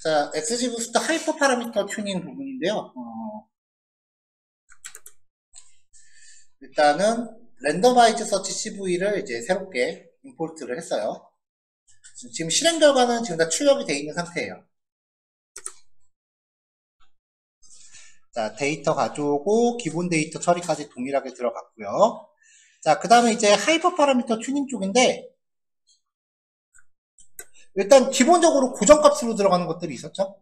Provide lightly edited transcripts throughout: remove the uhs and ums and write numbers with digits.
자, XGBoost 하이퍼 파라미터 튜닝 부분인데요. 일단은 랜더마이즈 서치 CV를 이제 새롭게 임포트를 했어요. 지금 실행 결과는 지금 다 출력이 되어 있는 상태예요. 자, 데이터 가져오고 기본 데이터 처리까지 동일하게 들어갔고요. 자, 그 다음에 이제 하이퍼 파라미터 튜닝 쪽인데, 일단 기본적으로 고정값으로 들어가는 것들이 있었죠.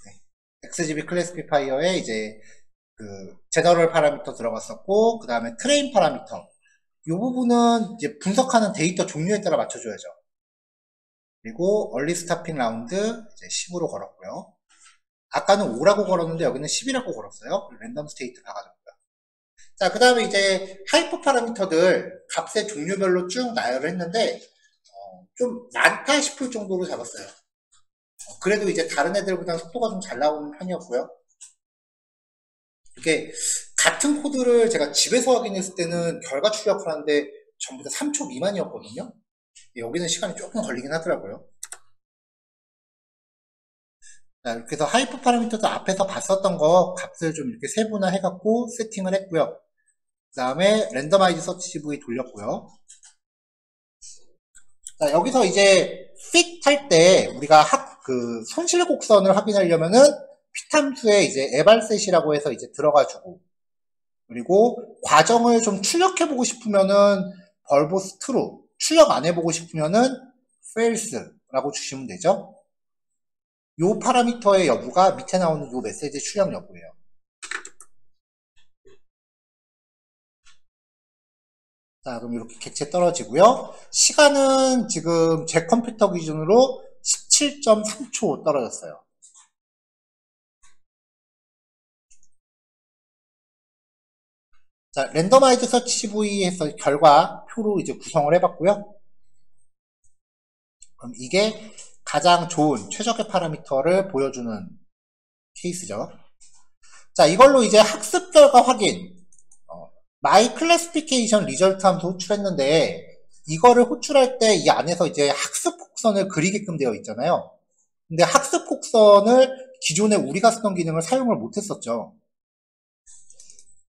네. XGB 클래스피파이어에 이제 제너럴 파라미터 들어갔었고, 그 다음에 트레인 파라미터. 이 부분은 이제 분석하는 데이터 종류에 따라 맞춰줘야죠. 그리고 얼리 스타핑 라운드 이제 10으로 걸었고요. 아까는 5라고 걸었는데 여기는 10이라고 걸었어요. 랜덤 스테이트 가가지고요. 자, 그 다음에 이제 하이퍼 파라미터들 값의 종류별로 쭉 나열을 했는데 좀 많다 싶을 정도로 잡았어요. 그래도 이제 다른 애들보다는 속도가 좀 잘 나오는 편이었고요. 이게 같은 코드를 제가 집에서 확인했을 때는 결과 출력을 하는데 전부 다 3초 미만이었거든요. 여기는 시간이 조금 걸리긴 하더라고요. 자, 이렇게 해서 하이퍼 파라미터도 앞에서 봤었던 거 값을 좀 이렇게 세분화 해갖고 세팅을 했고요. 그 다음에 랜더마이즈 서치 CV 돌렸고요. 자, 여기서 이제 fit 할 때 우리가 손실 곡선을 확인하려면은 fit 함수에 이제 evalset이라고 해서 이제 들어가주고, 그리고 과정을 좀 출력해보고 싶으면은 verbose true, 출력 안 해보고 싶으면은 false라고 주시면 되죠. 요 파라미터의 여부가 밑에 나오는 요 메시지 출력 여부예요. 자, 그럼 이렇게 객체 떨어지고요. 시간은 지금 제 컴퓨터 기준으로 17.3초 떨어졌어요. 자, 랜더마이즈 서치 CV에서 결과 표로 이제 구성을 해봤고요. 그럼 이게 가장 좋은 최적의 파라미터를 보여주는 케이스죠. 자, 이걸로 이제 학습 결과 확인, my classification result 함수 호출했는데, 이거를 호출할 때 이 안에서 이제 학습 곡선을 그리게끔 되어 있잖아요. 근데 학습 곡선을 기존에 우리가 쓰던 기능을 사용을 못했었죠.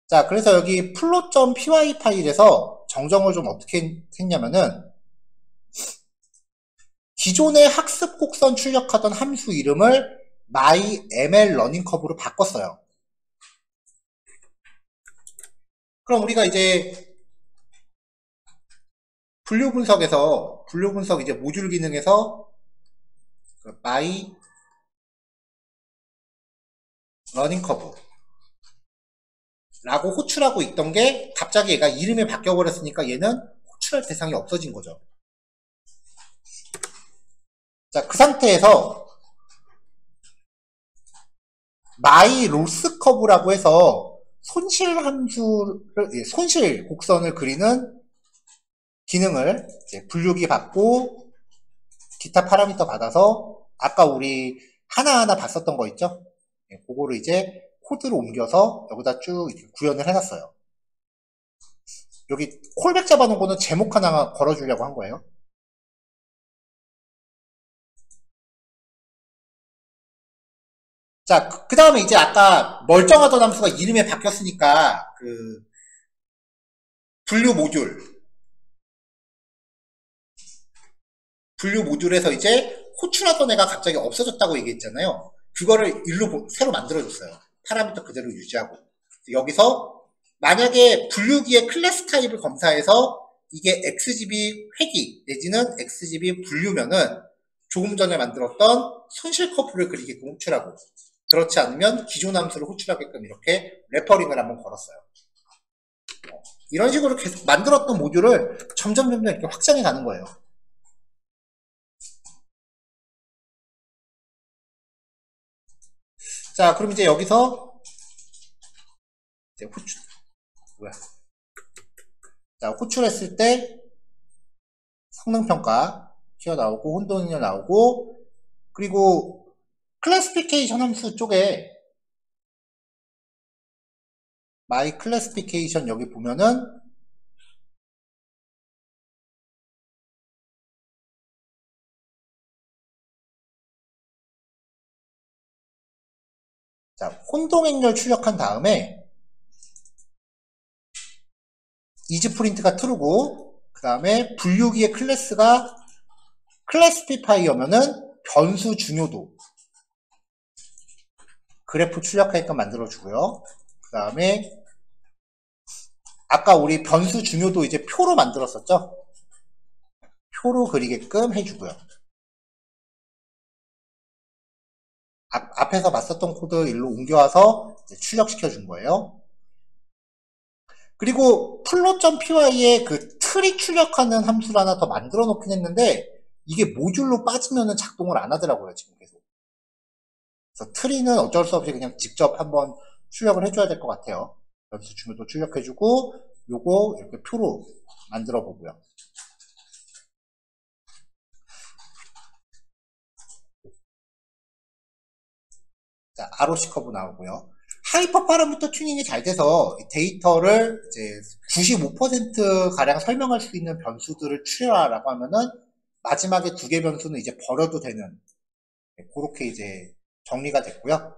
자, 그래서 여기 plot.py 파일에서 정정을 좀 어떻게 했냐면은, 기존의 학습 곡선 출력하던 함수 이름을 myMLRunningCurve로 바꿨어요. 그럼 우리가 이제 분류 분석 이제 모듈 기능에서 myRunningCurve 라고 호출하고 있던 게 갑자기 얘가 이름이 바뀌어버렸으니까 얘는 호출할 대상이 없어진 거죠. 자, 그 상태에서 myLossCurve라고 해서 손실 함수를, 손실 곡선을 그리는 기능을 이제 분류기 받고 기타 파라미터 받아서 아까 우리 하나하나 봤었던 거 있죠? 그거를 이제 코드로 옮겨서 여기다 쭉 이렇게 구현을 해놨어요. 여기 콜백 잡아놓은 거는 제목 하나 걸어주려고 한 거예요. 자, 그 다음에 이제 아까 멀쩡하던 함수가 이름에 바뀌었으니까 분류 모듈에서 이제 호출하던 애가 갑자기 없어졌다고 얘기했잖아요. 그거를 새로 만들어줬어요. 파라미터 그대로 유지하고. 여기서 만약에 분류기의 클래스 타입을 검사해서 이게 XGB 회기 내지는 XGB 분류면은 조금 전에 만들었던 손실 커브를 그리게끔 호출하고, 그렇지 않으면 기존 함수를 호출하게끔 이렇게 레퍼링을 한번 걸었어요. 이런 식으로 계속 만들었던 모듈을 점점 이렇게 확장해 가는 거예요. 자, 그럼 이제 여기서 이제 호출했을 때 성능평가 튀어나오고 혼돈이 나오고, 그리고 클래시피케이션 함수 쪽에 my classification 여기 보면은 자, 혼동행렬 출력한 다음에 이즈프린트가 true고, 그 다음에 분류기의 클래스가 classify면은 변수 중요도 그래프 출력하게끔 만들어주고요. 그 다음에 아까 우리 변수 중요도 이제 표로 만들었었죠? 표로 그리게끔 해주고요. 앞에서 봤었던 코드 일로 옮겨와서 이제 출력시켜 준 거예요. 그리고 플롯.py에 그 트리 출력하는 함수를 하나 더 만들어 놓긴 했는데 이게 모듈로 빠지면은 작동을 안 하더라고요, 지금 계속. 그래서 트리는 어쩔 수 없이 그냥 직접 한번 출력을 해줘야 될 것 같아요. 변수 중요도 출력해주고 요거 이렇게 표로 만들어 보고요. 자, ROC 커브 나오고요. 하이퍼 파라미터 튜닝이 잘 돼서 데이터를 이제 95%가량 설명할 수 있는 변수들을 추려라라고 하면은 마지막에 2개 변수는 이제 버려도 되는, 그렇게 이제 정리가 됐고요.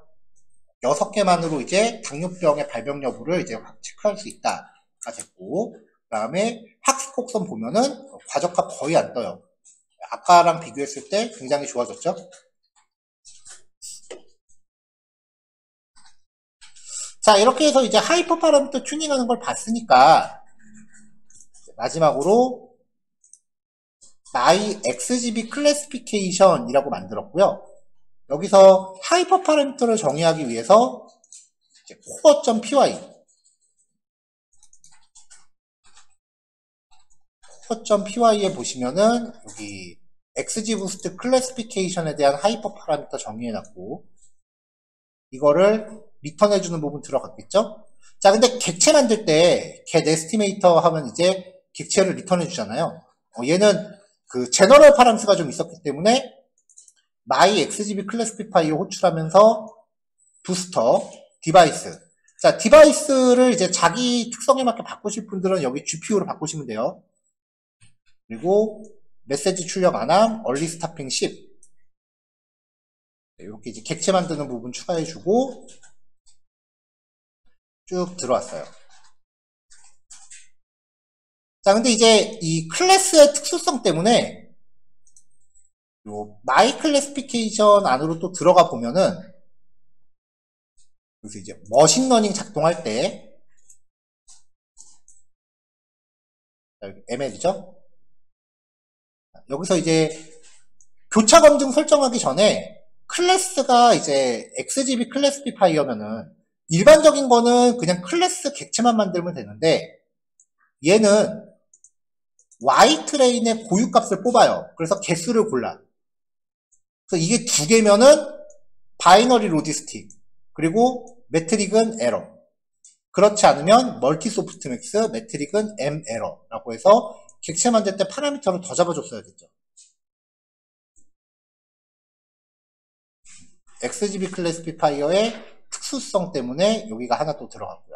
6개만으로 이제 당뇨병의 발병 여부를 이제 체크할 수 있다가 됐고, 그 다음에 학습 곡선 보면은 과적합 거의 안 떠요. 아까랑 비교했을 때 굉장히 좋아졌죠? 자, 이렇게 해서 이제 하이퍼 파라미터 튜닝하는 걸 봤으니까 마지막으로 my xgb classification이라고 만들었고요. 여기서 하이퍼 파라미터를 정의하기 위해서 core.py에 보시면은 여기 xgboost classification에 대한 하이퍼 파라미터 정의해놨고 이거를 리턴해주는 부분 들어갔겠죠? 자, 근데 객체 만들 때 get estimator 하면 이제 객체를 리턴해주잖아요. 얘는 그 제너럴 파라미터가 좀 있었기 때문에 my xgb classifier에 호출하면서 부스터, 디바이스. 자, 디바이스를 이제 자기 특성에 맞게 바꾸실 분들은 여기 GPU로 바꾸시면 돼요. 그리고 메시지 출력 안함, 얼리 스타핑 10. 이렇게 이제 객체 만드는 부분 추가해주고 쭉 들어왔어요. 자, 근데 이제 이 클래스의 특수성 때문에 요 my classification 안으로 또 들어가 보면은 그래서 이제 머신러닝 작동할 때 ML이죠. 여기서 이제 교차 검증 설정하기 전에 클래스가 이제 XGB 클래스피파이어면은 일반적인 거는 그냥 클래스 객체만 만들면 되는데 얘는 Y 트레인의 고유값을 뽑아요. 그래서 개수를 골라. 그래서 이게 2개면은 바이너리 로지스틱 그리고 매트릭은 에러. 그렇지 않으면 멀티 소프트맥스, 매트릭은 M 에러라고 해서 객체 만들 때 파라미터를 더 잡아줬어야겠죠. XGB 클래스피파이어의 특수성 때문에 여기가 하나 또 들어갔고요.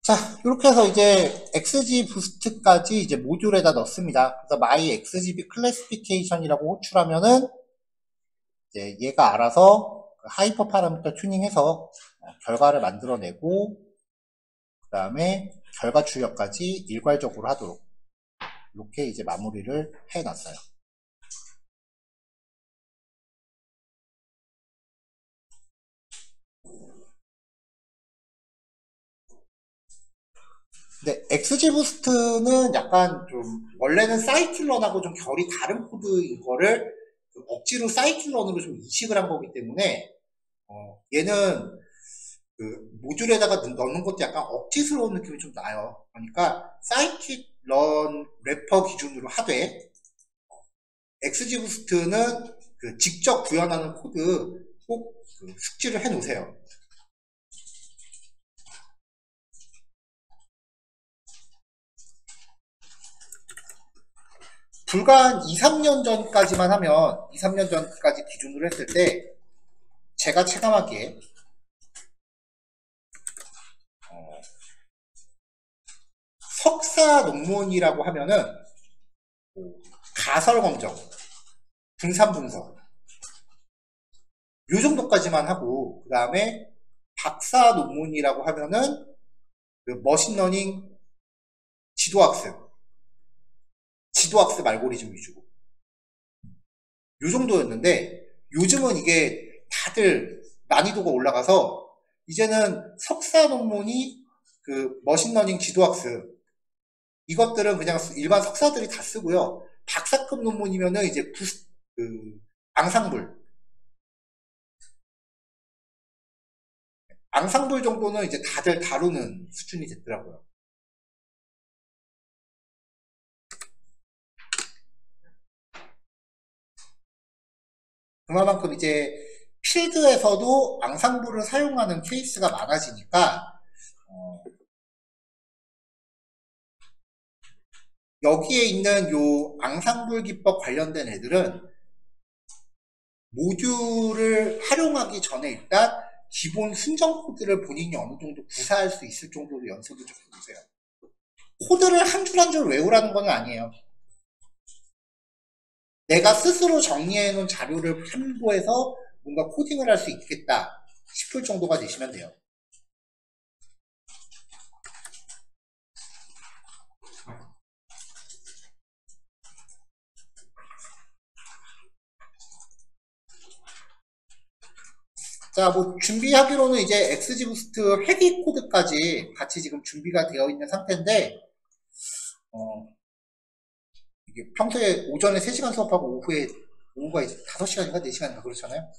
자, 이렇게 해서 이제 XG 부스트까지 이제 모듈에다 넣습니다. 그래서 my XGB classification이라고 호출하면은 이제 얘가 알아서 하이퍼 파라미터 튜닝해서 결과를 만들어내고 그 다음에 결과 출력까지 일괄적으로 하도록 이렇게 이제 마무리를 해놨어요. 근데 XG 부스트는 약간 좀 원래는 사이클런하고 좀 결이 다른 코드인 거를 억지로 사이클런으로 좀 이식을 한 거기 때문에 얘는 그 모듈에다가 넣는 것도 약간 억지스러운 느낌이 좀 나요. 그러니까 사이킷 런 래퍼 기준으로 하되 XGBoost는 직접 구현하는 코드 꼭 숙지를 해 놓으세요. 불과 한 2, 3년 전까지만 하면 2, 3년 전까지 기준으로 했을 때 제가 체감하기에 석사 논문이라고 하면은 가설 검정, 분산 분석 요 정도까지만 하고 그 다음에 박사 논문이라고 하면은 머신러닝 지도학습 알고리즘 위주로 요 정도였는데 요즘은 이게 다들 난이도가 올라가서 이제는 석사 논문이 머신러닝 지도학습 이것들은 그냥 일반 석사들이 다 쓰고요. 박사급 논문이면은 이제 앙상블 정도는 이제 다들 다루는 수준이 됐더라고요. 그만큼 이제 필드에서도 앙상블을 사용하는 케이스가 많아지니까 여기에 있는 요 앙상블 기법 관련된 애들은 모듈을 활용하기 전에 일단 기본 순정 코드를 본인이 어느 정도 구사할 수 있을 정도로 연습을 좀 해보세요. 코드를 한 줄 한 줄 외우라는 건 아니에요. 내가 스스로 정리해 놓은 자료를 참고해서 뭔가 코딩을 할 수 있겠다 싶을 정도가 되시면 돼요. 자, 뭐 준비하기로는 이제 XGBoost 헤비 코드까지 같이 지금 준비가 되어 있는 상태인데 이게 평소에 오전에 3시간 수업하고 오후가 이제 5시간인가 4시간인가 그렇잖아요.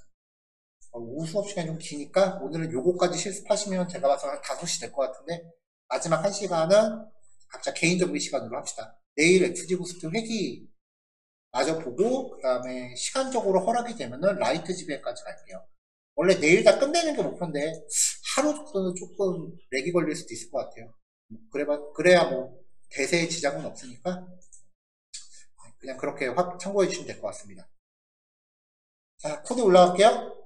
오후 수업 시간이 좀 기니까 오늘은 요거까지 실습하시면 제가 봐서 한 5시 될 것 같은데 마지막 1시간은 각자 개인 정비 시간으로 합시다. 내일 XGBoost 회기 마저 보고 그 다음에 시간적으로 허락이 되면은 라이트 지배까지 갈게요. 원래 내일 다 끝내는 게 목표인데 하루 정도는 조금 렉이 걸릴 수도 있을 것 같아요. 그래야 뭐 대세에 지장은 없으니까 그냥 그렇게 참고해 주시면 될 것 같습니다. 자, 코드 올라갈게요.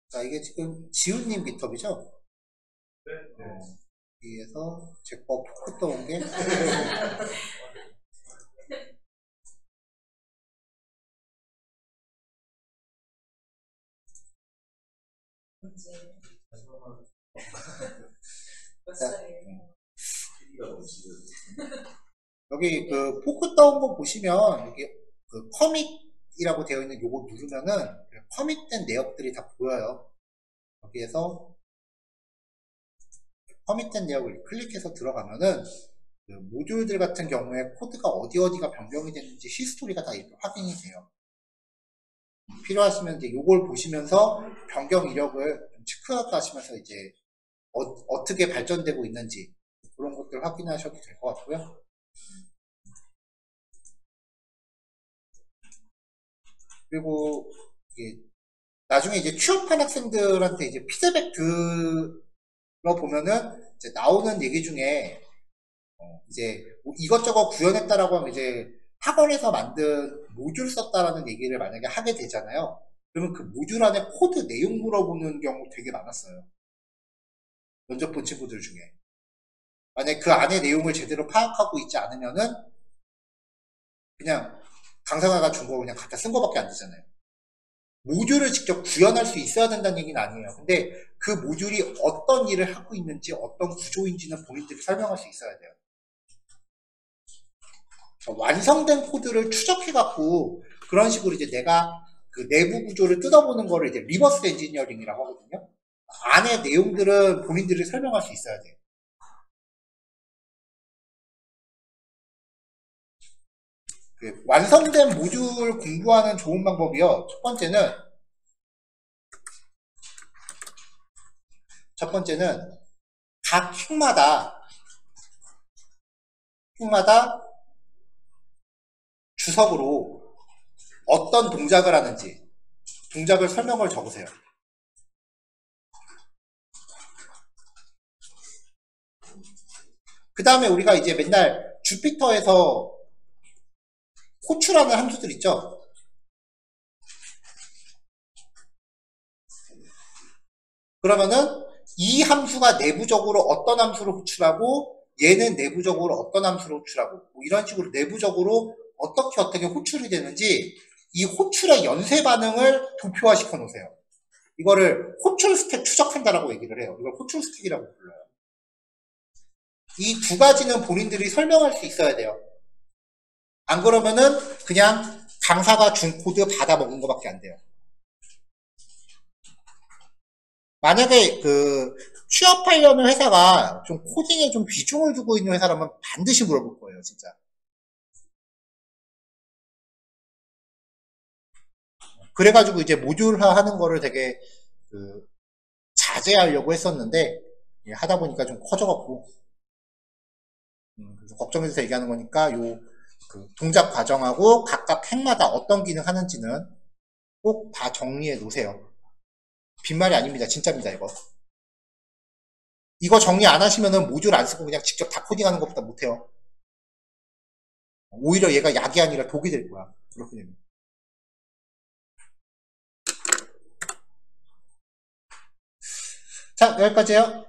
자, 이게 지금 지훈님 깃허브죠? 네. 여기에서 제 거 포크 떠온 게 여기 포크 떠온 거 보시면 여기 커밋이라고 되어 있는 요거 누르면은 커밋된 내역들이 다 보여요. 여기에서 커밋된 내역을 클릭해서 들어가면은 모듈들 같은 경우에 코드가 어디가 변경이 됐는지 히스토리가 다 이렇게 확인이 돼요. 필요하시면 이제 요걸 보시면서 변경 이력을 체크하시면서 이제 어떻게 발전되고 있는지 그런 것들 확인하셔도 될 것 같고요. 그리고 이게 나중에 이제 취업한 학생들한테 이제 피드백 들어보면은 이제 나오는 얘기 중에 이제 뭐 이것저것 구현했다라고 하면 이제 학원에서 만든 모듈 썼다라는 얘기를 만약에 하게 되잖아요. 그러면 그 모듈 안에 코드 내용 물어보는 경우 되게 많았어요. 면접 본 친구들 중에. 만약에 그 안에 내용을 제대로 파악하고 있지 않으면은 그냥 강사가 준 거 그냥 갖다 쓴 거밖에 안 되잖아요. 모듈을 직접 구현할 수 있어야 된다는 얘기는 아니에요. 근데 그 모듈이 어떤 일을 하고 있는지 어떤 구조인지는 본인들이 설명할 수 있어야 돼요. 완성된 코드를 추적해갖고 그런 식으로 이제 내가 그 내부 구조를 뜯어보는 거를 이제 리버스 엔지니어링이라고 하거든요. 안에 내용들은 본인들이 설명할 수 있어야 돼요. 그 완성된 모듈 공부하는 좋은 방법이요. 첫 번째는 각 흉마다 주석으로 어떤 동작을 하는지 동작을 설명을 적으세요. 그 다음에 우리가 이제 맨날 주피터에서 호출하는 함수들 있죠? 그러면은 이 함수가 내부적으로 어떤 함수를 호출하고 얘는 내부적으로 어떤 함수를 호출하고 뭐 이런 식으로 내부적으로 어떻게 호출이 되는지 이 호출의 연쇄 반응을 도표화시켜 놓으세요. 이거를 호출 스택 추적한다라고 얘기를 해요. 이걸 호출 스택이라고 불러요. 이 두 가지는 본인들이 설명할 수 있어야 돼요. 안 그러면은 그냥 강사가 준 코드 받아 먹은 것밖에 안 돼요. 만약에 그 취업하려는 회사가 좀 코딩에 좀 비중을 두고 있는 회사라면 반드시 물어볼 거예요, 진짜. 그래가지고 이제 모듈화 하는 거를 되게 그 자제하려고 했었는데 하다 보니까 좀 커져갖고 그래서 걱정해서 얘기하는 거니까 요 그 동작 과정하고 각각 핵마다 어떤 기능 하는지는 꼭 다 정리해 놓으세요. 빈말이 아닙니다. 진짜입니다, 이거. 이거 정리 안 하시면은 모듈 안 쓰고 그냥 직접 다 코딩하는 것보다 못해요. 오히려 얘가 약이 아니라 독이 될 거야. 그렇게 되면. 자, 여기까지요.